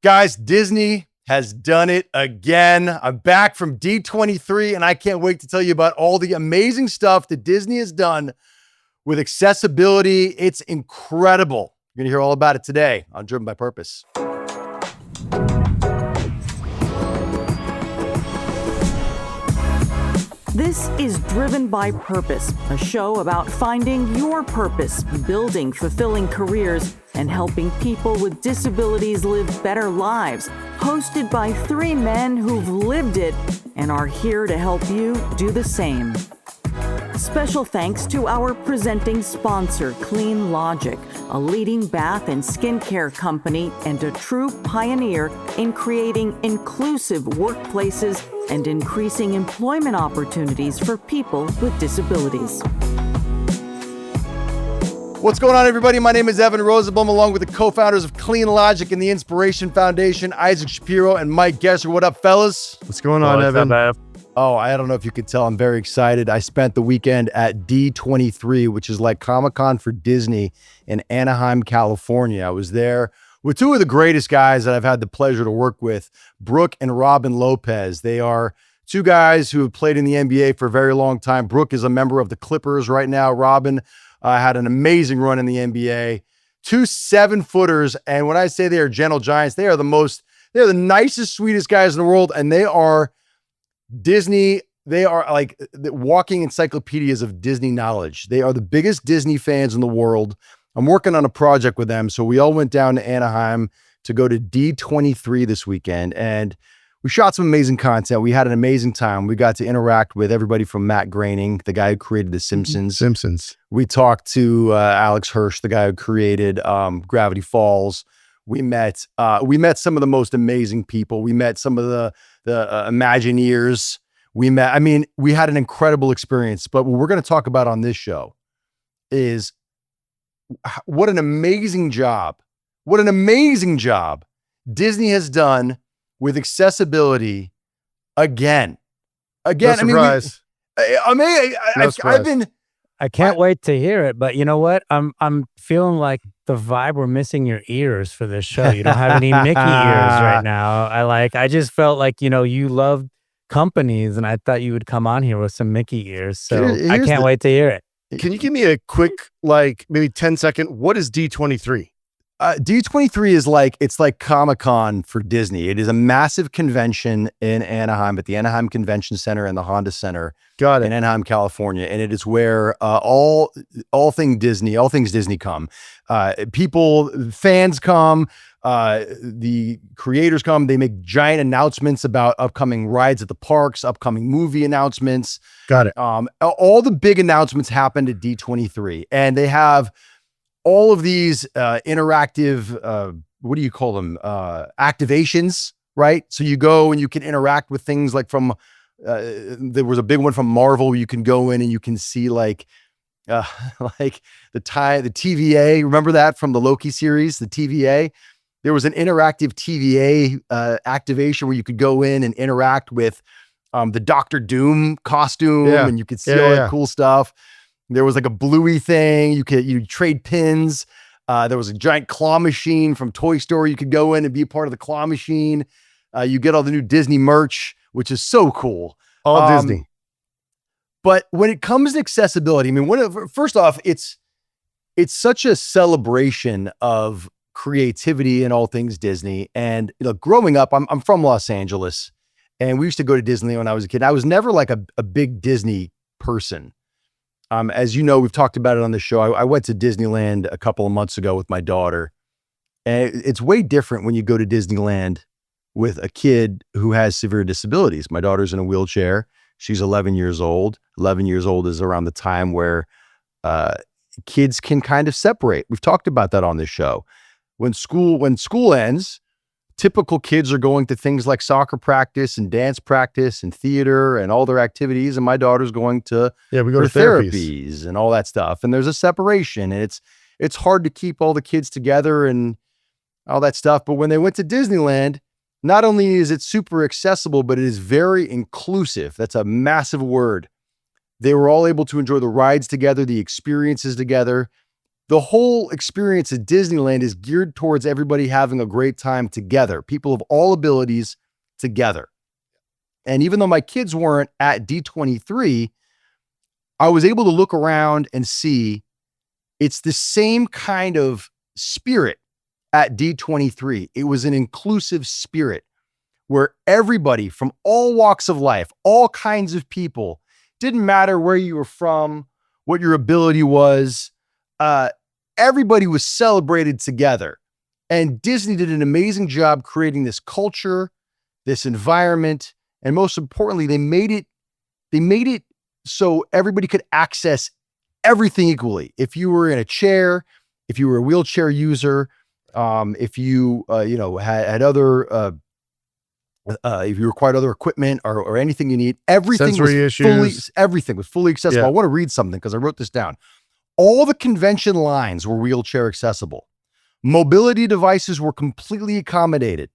Guys, Disney has done it again. I'm back from D23, and I can't wait to tell you about all the amazing stuff that Disney has done with accessibility. It's incredible. You're going to hear all about it today on Driven by Purpose. This is Driven by Purpose, a show about finding your purpose, building fulfilling careers, and helping people with disabilities live better lives. Hosted by three men who've lived it and are here to help you do the same. Special thanks to our presenting sponsor, Clean Logic, a leading bath and skincare company and a true pioneer in creating inclusive workplaces and increasing employment opportunities for people with disabilities. What's going on, everybody? My name is Evan Rosenblum, along with the co-founders of Clean Logic and the Inspiration Foundation, Isaac Shapiro and Mike Gesser. What up, fellas? What's going on, Evan? Oh, I don't know if you could tell. I'm very excited. I spent the weekend at D23, which is like Comic-Con for Disney in Anaheim, California. I was there with two of the greatest guys that I've had the pleasure to work with, Brooke and Robin Lopez. They are two guys who have played in the NBA for a very long time. Brooke is a member of the Clippers right now. Robin had an amazing run in the NBA. Two 7-footers, and when I say they are gentle giants, they're the nicest, sweetest guys in the world, and they are Disney. They are like the walking encyclopedias of Disney knowledge. They are the biggest Disney fans in the world. I'm working on a project with them, so we all went down to Anaheim to go to D23 this weekend, and we shot some amazing content. We had an amazing time. We got to interact with everybody from Matt Groening, the guy who created The Simpsons. We talked to Alex Hirsch, the guy who created Gravity Falls. We met some of the most amazing people. We met some of the Imagineers. We had an incredible experience. But what we're going to talk about on this show is what an amazing job Disney has done with accessibility again. No surprise. I can't wait to hear it, but you know what? I'm feeling like the vibe we're missing your ears for this show. You don't have any Mickey ears right now. I just felt like, you loved companies and I thought you would come on here with some Mickey ears. So I can't wait to hear it. Can you give me a quick, maybe 10-second, what is D23? D23 is it's like Comic-Con for Disney. It is a massive convention in Anaheim at the Anaheim Convention Center and the Honda Center in Anaheim, California. And it is where all things Disney come. Fans come, the creators come. They make giant announcements about upcoming rides at the parks, upcoming movie announcements. Got it. All the big announcements happened at D23, and they have all of these interactive, what do you call them? Activations, right? So you go and you can interact with things like there was a big one from Marvel. You can go in and you can see the TVA. Remember that from the Loki series, the TVA? There was an interactive TVA activation where you could go in and interact with the Doctor Doom costume, and you could see all that cool stuff. There was a bluey thing. You trade pins. There was a giant claw machine from Toy Story. You could go in and be a part of the claw machine. You get all the new Disney merch, which is so cool. All Disney. But when it comes to accessibility, first off, it's such a celebration of creativity in all things Disney. And growing up, I'm from Los Angeles, and we used to go to Disney when I was a kid. I was never a big Disney person. As you know, we've talked about it on the show. I went to Disneyland a couple of months ago with my daughter, and it's way different when you go to Disneyland with a kid who has severe disabilities. My daughter's in a wheelchair. She's 11 years old. 11 years old is around the time where kids can kind of separate. We've talked about that on this show. When school ends, typical kids are going to things like soccer practice and dance practice and theater and all their activities. And my daughter's going to we go to therapies and all that stuff. And there's a separation, and it's hard to keep all the kids together and all that stuff. But when they went to Disneyland, not only is it super accessible, but it is very inclusive. That's a massive word. They were all able to enjoy the rides together, the experiences together. the whole experience at Disneyland is geared towards everybody having a great time together, people of all abilities together. And even though my kids weren't at D23, I was able to look around and see it's the same kind of spirit at D23. It was an inclusive spirit where everybody from all walks of life, all kinds of people, didn't matter where you were from, what your ability was, everybody was celebrated together. And Disney did an amazing job creating this culture, this environment, and most importantly, they made it so everybody could access everything equally. If you were in a chair, if you were a wheelchair user, if you had other if you required other equipment or anything you need, everything Sensory issues. everything was fully accessible. Yeah. I want to read something because I wrote this down. All the convention lines were wheelchair accessible. Mobility devices were completely accommodated.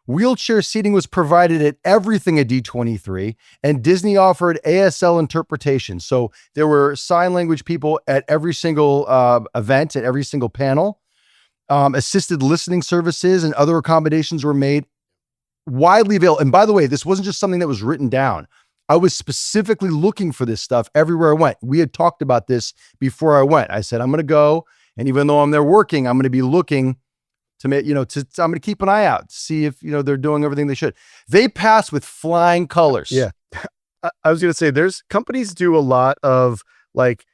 Wheelchair seating was provided at everything at D23, and Disney offered ASL interpretation. So there were sign language people at every single event, at every single panel. Assisted listening services and other accommodations were made widely available. And by the way, this wasn't just something that was written down. I was specifically looking for this stuff everywhere I went. We had talked about this before I went. I said, I'm going to go. And even though I'm there working, I'm going to be looking to make, I'm going to keep an eye out to see if, they're doing everything they should. They passed with flying colors. Yeah. I was going to say, there's companies do a lot of like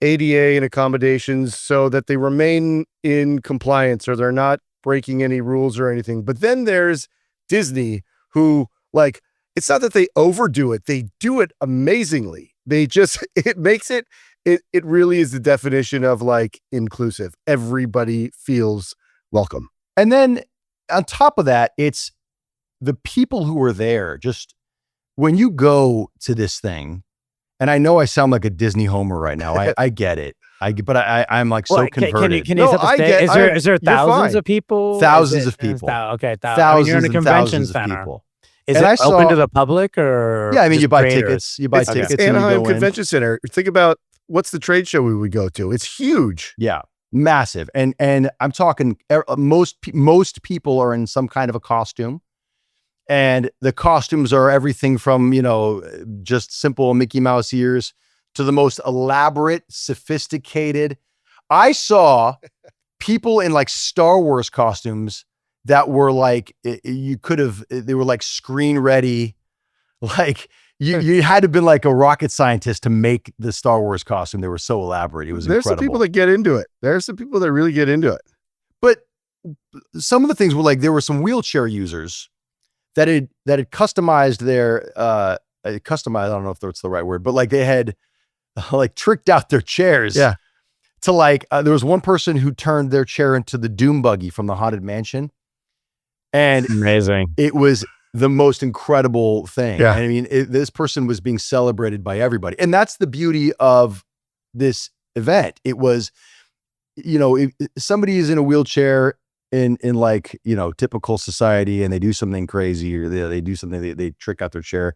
ADA and accommodations so that they remain in compliance or they're not breaking any rules or anything. But then there's Disney, who like, it's not that they overdo it. They do it amazingly. They just, it makes it really is the definition of like inclusive. Everybody feels welcome. And then on top of that, it's the people who are there. Just when you go to this thing, and I know I sound like a Disney homer right now. I get it. But I'm like so converted. Can you set the stage? Is there thousands of people? Thousands of people. Okay, thousands. You're in a and convention thousands of center. people. Is And it I open saw- to the public or? Yeah, I mean, just you buy creators? tickets. You buy It's tickets. and you Anaheim go in. Convention Center. Think about what's the trade show we would go to. It's huge. Yeah, massive. And I'm talking most people are in some kind of a costume. And the costumes are everything from, just simple Mickey Mouse ears to the most elaborate, sophisticated. I saw people in like Star Wars costumes that were like, they were like screen ready. Like you had to have been like a rocket scientist to make the Star Wars costume. They were so elaborate. It was There's incredible. some people that get into it. There's some people that really get into it. But some of the things were like, there were some wheelchair users that had customized their, customized, I don't know if that's the right word, but like they had like tricked out their chairs. Yeah. To like, there was one person who turned their chair into the Doom Buggy from the Haunted Mansion. And Amazing. it was the most incredible thing. Yeah. And I mean, this person was being celebrated by everybody. And that's the beauty of this event. It was, if somebody is in a wheelchair in like, typical society and they do something crazy or they do something, they trick out their chair.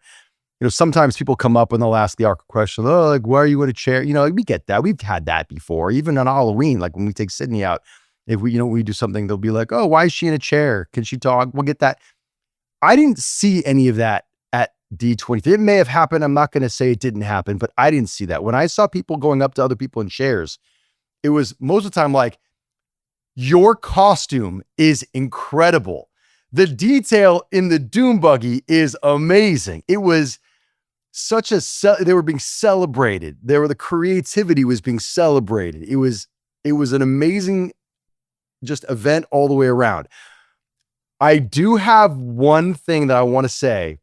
Sometimes people come up and they'll ask the awkward question, oh, like, why are you in a chair? We get that. We've had that before, even on Halloween. Like when we take Sydney out, if we do something, they'll be like, oh, why is she in a chair? Can she talk? We'll get that. I didn't see any of that at D23. It may have happened. I'm not going to say it didn't happen, but I didn't see that. When I saw people going up to other people in chairs, it was most of the time like, your costume is incredible. The detail in the Doom Buggy is amazing. It was they were being celebrated. The creativity was being celebrated. It was an amazing just event all the way around. I do have one thing that I want to say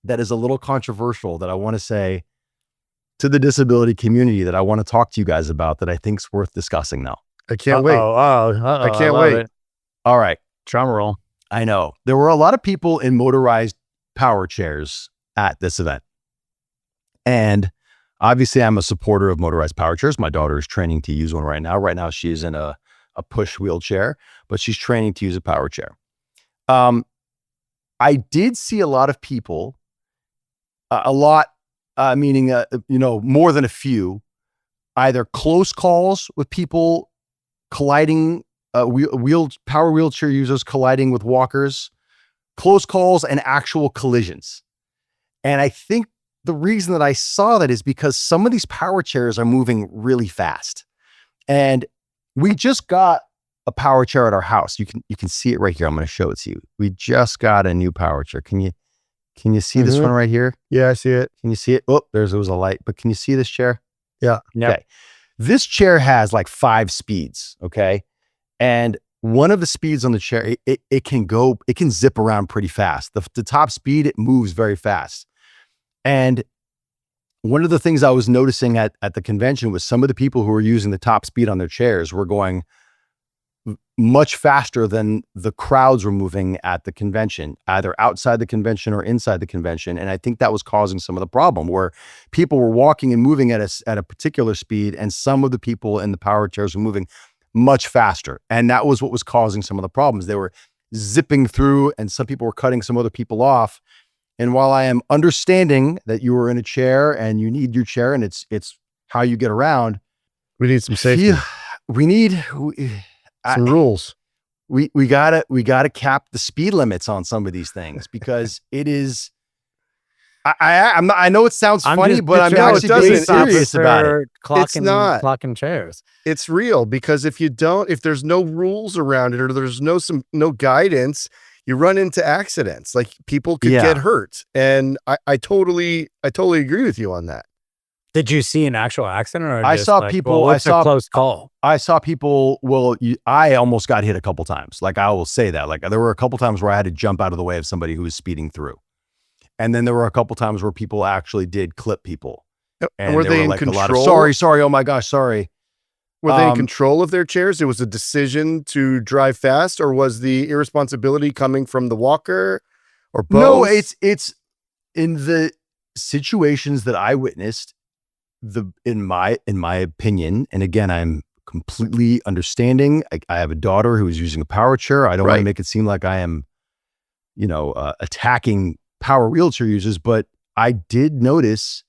that is a little controversial that I want to say to the disability community that I want to talk to you guys about that I think is worth discussing now. I can't wait. I can't wait. All right. Drum roll. I know. There were a lot of people in motorized power chairs at this event. And obviously I'm a supporter of motorized power chairs. My daughter is training to use one right now. Right now she is in a push wheelchair, but she's training to use a power chair. I did see a lot of people, meaning more than a few, either close calls with people colliding, power wheelchair users colliding with walkers, close calls, and actual collisions. And I think the reason that I saw that is because some of these power chairs are moving really fast. And we just got a power chair at our house. You can see it right here. I'm going to show it to you. We just got a new power chair. Can you see this one right here? Yeah, I see it. Can you see it? Oh, there was a light. But can you see this chair? Yeah. Yep. Okay. This chair has like 5 speeds. Okay. And one of the speeds on the chair, it can zip around pretty fast. The top speed, it moves very fast. And one of the things I was noticing at the convention was some of the people who were using the top speed on their chairs were going much faster than the crowds were moving at the convention, either outside the convention or inside the convention. And I think that was causing some of the problem where people were walking and moving at a particular speed, and some of the people in the power chairs were moving much faster. And that was what was causing some of the problems. They were zipping through, and some people were cutting some other people off. And while I am understanding that you were in a chair and you need your chair and it's how you get around, We need some safety. we need Some rules. we gotta cap the speed limits on some of these things because it is. I know it sounds funny, but I'm actually being serious about it. Clocking chairs. It's real because if there's no rules around it or there's no guidance, you run into accidents. Like people could get hurt. And I totally agree with you on that. Did you see an actual accident, or I just saw like, people. well, what's a close call? I saw people. Well, I almost got hit a couple times. Like I will say that. Like there were a couple times where I had to jump out of the way of somebody who was speeding through, and then there were a couple times where people actually did clip people. And were they in like control? A lot of, sorry. Oh my gosh, sorry. Were they in control of their chairs? It was a decision to drive fast, or was the irresponsibility coming from the walker, or both? No, it's in the situations that I witnessed. In my opinion, and again, I'm completely understanding. I have a daughter who is using a power chair. I don't want to make it seem like I am, attacking power wheelchair users, but I did notice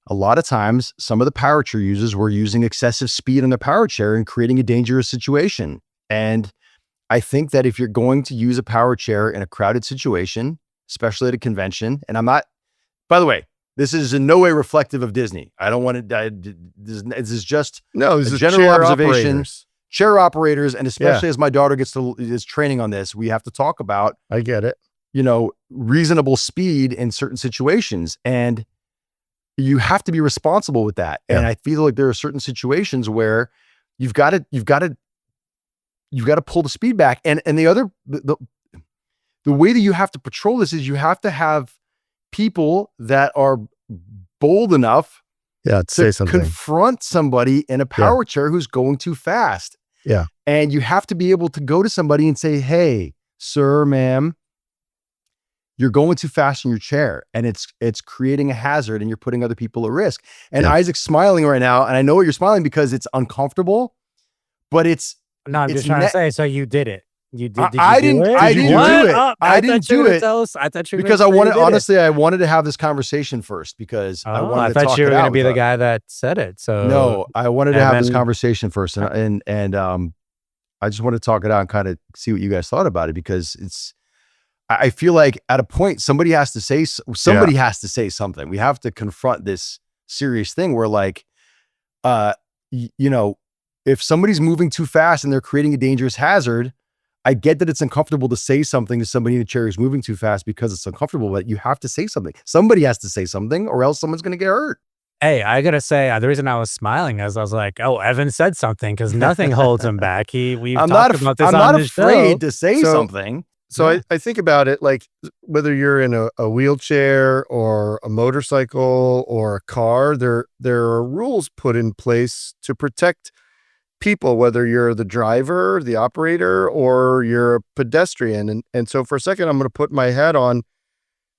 a lot of times some of the power chair users were using excessive speed on their power chair and creating a dangerous situation. And I think that if you're going to use a power chair in a crowded situation, especially at a convention, and I'm not, by the way, this is in no way reflective of Disney. I don't want to, this is just a general observation. Operators. Chair operators, and especially as my daughter is training on this, we have to talk about, I get it, reasonable speed in certain situations. And you have to be responsible with that. Yeah. And I feel like there are certain situations where you've got to pull the speed back. And the way that you have to patrol this is you have to have people that are bold enough to say something, confront somebody in a power chair who's going too fast. Yeah. And you have to be able to go to somebody and say, hey, sir, ma'am, you're going too fast in your chair and it's creating a hazard and you're putting other people at risk. And Isaac's smiling right now. And I know you're smiling because it's uncomfortable, but I'm just trying to say, so you did it. You did. I didn't do it. I didn't do it. I thought you were because I wanted to have this conversation first because I wanted to talk it out. I thought you were going to be the guy that said it. So no, I wanted to have this conversation first, and I just want to talk it out and kind of see what you guys thought about it because I feel like at a point somebody has to say something. We have to confront this serious thing where if somebody's moving too fast and they're creating a dangerous hazard. I get that it's uncomfortable to say something to somebody in a chair who's moving too fast because it's uncomfortable, but you have to say something. Somebody has to say something or else someone's going to get hurt. Hey, I got to say, the reason I was smiling is I was like, oh, Evan said something because nothing holds him back. I'm not afraid to say something. So I think about it like whether you're in a wheelchair or a motorcycle or a car, there are rules put in place to protect people, whether you're the driver, the operator, or you're a pedestrian. And so for a second, I'm going to put my hat on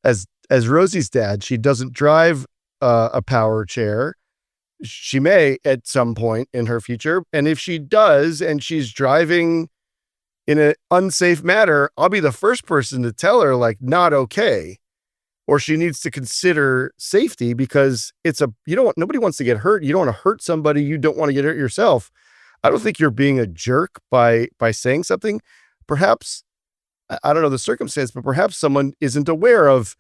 as Rosie's dad. She doesn't drive a power chair. She may at some point in her future. And if she does, and she's driving in an unsafe manner, I'll be the first person to tell her not okay, or she needs to consider safety because nobody wants to get hurt. You don't want to hurt somebody. You don't want to get hurt yourself. I don't think you're being a jerk by saying something. Perhaps, I don't know the circumstance, but perhaps someone isn't aware of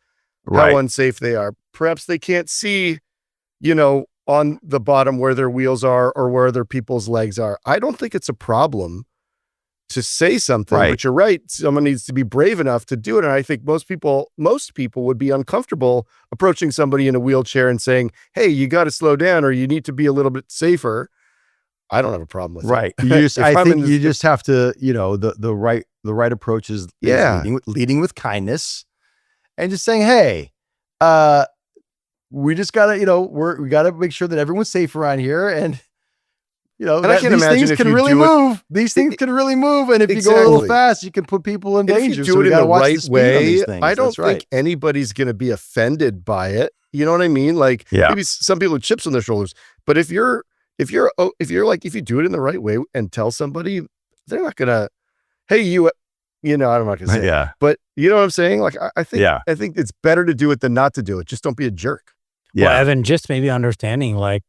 how unsafe they are. Perhaps they can't see, on the bottom where their wheels are or where other people's legs are. I don't think it's a problem to say something, but you're right. Someone needs to be brave enough to do it. And I think most people would be uncomfortable approaching somebody in a wheelchair and saying, hey, you got to slow down or you need to be a little bit safer. I don't have a problem with it. I think you just have to, the right approach is leading with kindness and just saying, hey, we just gotta, we gotta make sure that everyone's safe around here. And, I can imagine these things can really move. These things can really move. And if you go a little fast, you can put people in danger. If you do it in the right way, I don't think anybody's going to be offended by it. You know what I mean? Like maybe some people with chips on their shoulders, but if you do it in the right way and tell somebody, they're not gonna, hey, I'm not gonna say, but you know what I'm saying? Like, I think it's better to do it than not to do it. Just don't be a jerk. Well, Evan, just maybe understanding, like,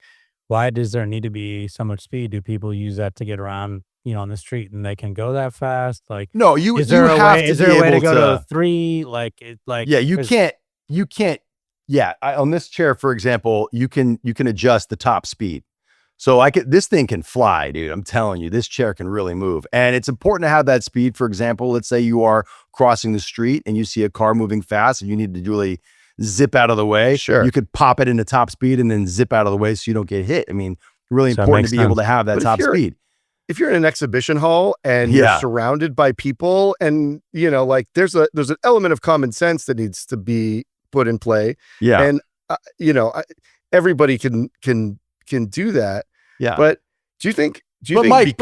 why does there need to be so much speed? Do people use that to get around, on the street and they can go that fast? Like, no, is there a way to go to 3? You can't. Yeah. On this chair, for example, you can adjust the top speed. So this thing can fly, dude. I'm telling you, this chair can really move. And it's important to have that speed. For example, let's say you are crossing the street and you see a car moving fast and you need to really zip out of the way. Sure. You could pop it into top speed and then zip out of the way so you don't get hit. I mean, really important to be able to have that top speed. If you're in an exhibition hall and you're surrounded by people and, there's an element of common sense that needs to be put in play. Yeah. And, everybody can do that. Yeah. But do you think Mike,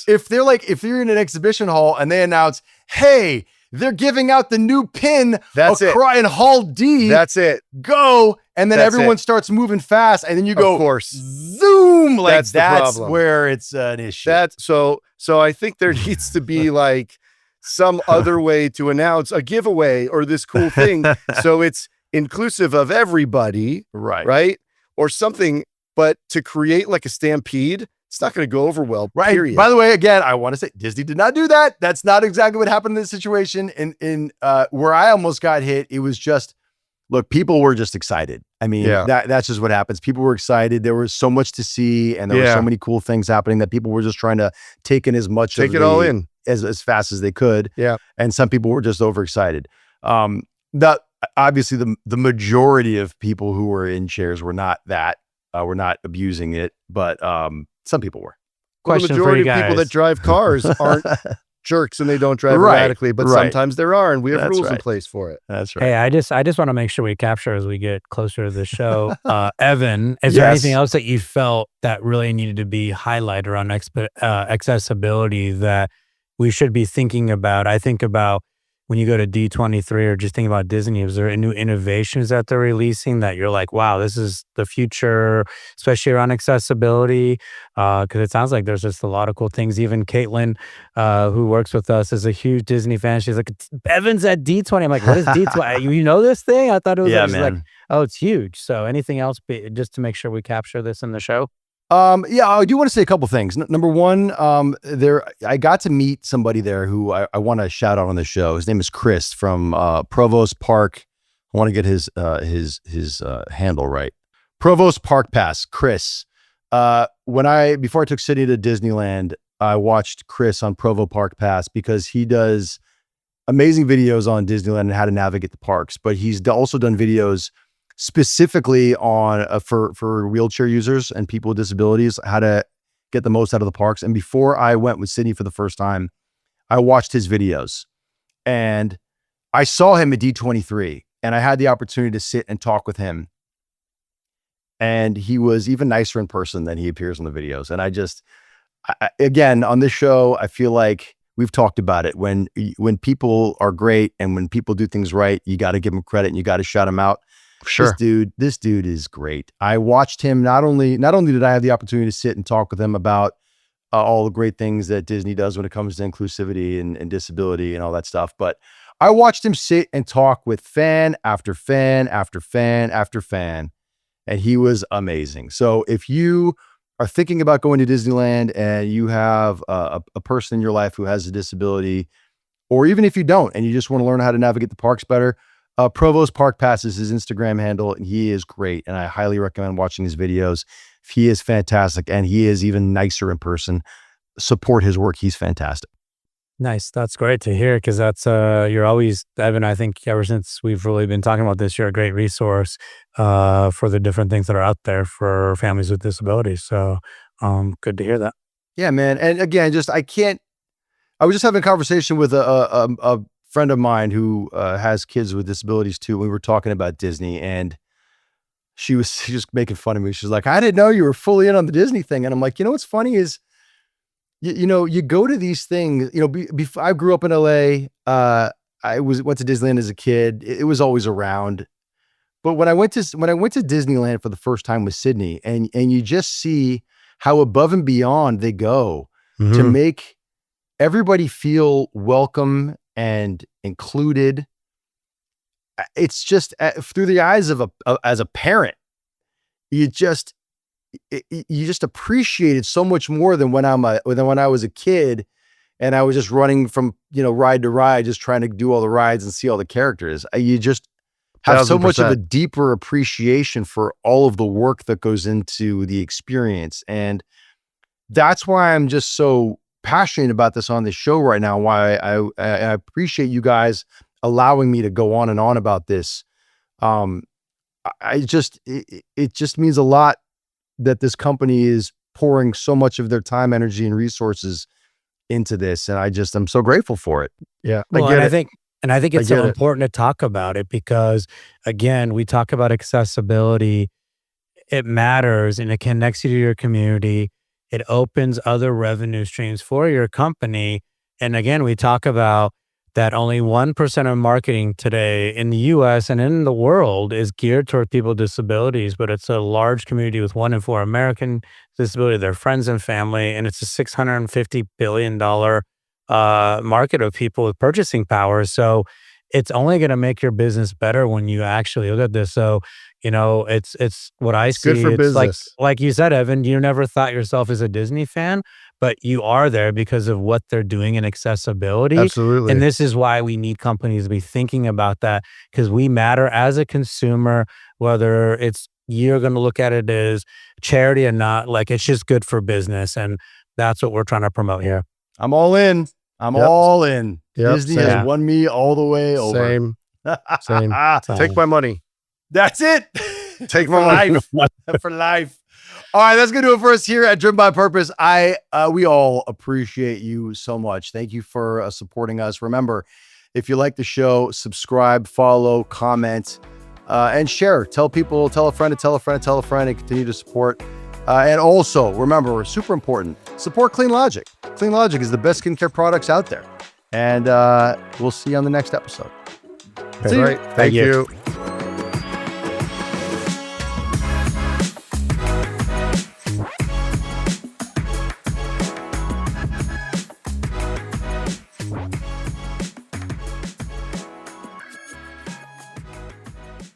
if you're in an exhibition hall and they announce, hey, they're giving out the new pin in Hall D. That's it. Go. And then everyone starts moving fast. And then you go, of course, zoom. Like that's where it's an issue. So I think there needs to be like some other way to announce a giveaway or this cool thing. So it's inclusive of everybody. Right. Or something, but to create like a stampede, it's not going to go over well. Right. Period. By the way, again, I want to say Disney did not do that. That's not exactly what happened in this situation. In where I almost got hit, it was just, look, people were just excited. I mean, that's just what happens. People were excited. There was so much to see, and there were so many cool things happening that people were just trying to take in as much all in as fast as they could. Yeah. And some people were just overexcited. Obviously the majority of people who were in chairs were not abusing it, but some people were. Well, the majority of people that drive cars aren't jerks and they don't drive erratically, but sometimes there are, and we have rules in place for it. That's right. Hey, I just want to make sure we capture as we get closer to the show. Evan, is there anything else that you felt that really needed to be highlighted around accessibility that we should be thinking about? I think about when you go to D23 or just think about Disney, is there new innovations that they're releasing that you're like, wow, this is the future, especially around accessibility? Because it sounds like there's just a lot of cool things. Even Caitlin, who works with us, is a huge Disney fan. She's like, Evan's at D20. I'm like, what is D20? You know this thing? I thought it was like, oh, it's huge. So anything else just to make sure we capture this in the show? I do want to say a couple things. Number one, I got to meet somebody there who I want to shout out on the show. His name is Chris from Provost Park. I want to get his handle right. Provost Park Pass, Chris. Before I took Sydney to Disneyland, I watched Chris on Provo Park Pass because he does amazing videos on Disneyland and how to navigate the parks, but he's also done videos specifically on for wheelchair users and people with disabilities, how to get the most out of the parks. And before I went with Sydney for the first time, I watched his videos and I saw him at D23 and I had the opportunity to sit and talk with him. And he was even nicer in person than he appears in the videos. And again, on this show, I feel like we've talked about it. When people are great and when people do things right, you got to give them credit and you got to shout them out. Sure. This dude is great. I watched him. Not only did I have the opportunity to sit and talk with him about all the great things that Disney does when it comes to inclusivity and disability and all that stuff, but I watched him sit and talk with fan after fan after fan after fan, and he was amazing. So if you are thinking about going to Disneyland and you have a person in your life who has a disability, or even if you don't and you just want to learn how to navigate the parks better, Provost Park Pass is his Instagram handle, and he is great. And I highly recommend watching his videos. He is fantastic, and he is even nicer in person. Support his work. He's fantastic. Nice. That's great to hear, because that's you're always, Evan, I think ever since we've really been talking about this, you're a great resource for the different things that are out there for families with disabilities. So good to hear that. Yeah, man. And again, I was just having a conversation with a friend of mine who has kids with disabilities too. We were talking about Disney, and she was just making fun of me. She's like, I didn't know you were fully in on the Disney thing. And I'm like, what's funny is, you go to these things, before I grew up in LA, I went to Disneyland as a kid. It was always around. But when I went to Disneyland for the first time with Sydney, and you just see how above and beyond they go to make everybody feel welcome and included. It's just through the eyes of as a parent, you just appreciate it so much more than when I was a kid and I was just running from ride to ride, just trying to do all the rides and see all the characters. You just have so much of a deeper appreciation for all of the work that goes into the experience, and that's why I'm just so passionate about this on this show right now. Why I appreciate you guys allowing me to go on and on about this. It just means a lot that this company is pouring so much of their time, energy, and resources into this. And I'm so grateful for it. Yeah. I think it's so important to talk about it because, again, we talk about accessibility. It matters and it connects you to your community. It opens other revenue streams for your company. And again, we talk about that only 1% of marketing today in the US and in the world is geared toward people with disabilities, but it's a large community with 1 in 4 American disability, their friends and family, and it's a $650 billion market of people with purchasing power. So it's only going to make your business better when you actually look at this. So, it's what I see. Good for business. Like you said, Evan, you never thought yourself as a Disney fan, but you are there because of what they're doing in accessibility. Absolutely. And this is why we need companies to be thinking about that, because we matter as a consumer, whether you're going to look at it as charity or not. Like, it's just good for business. And that's what we're trying to promote here. I'm all in. All in. Yep, Disney has won me all the way over. Same. Take my money. That's it. Take my money. For life. All right, that's going to do it for us here at Driven by Purpose. We all appreciate you so much. Thank you for supporting us. Remember, if you like the show, subscribe, follow, comment, and share. Tell a friend to tell a friend to tell a friend, and continue to support. And also, remember, super important, support Clean Logic. Clean Logic is the best skincare products out there. And we'll see you on the next episode. All right. Thank you.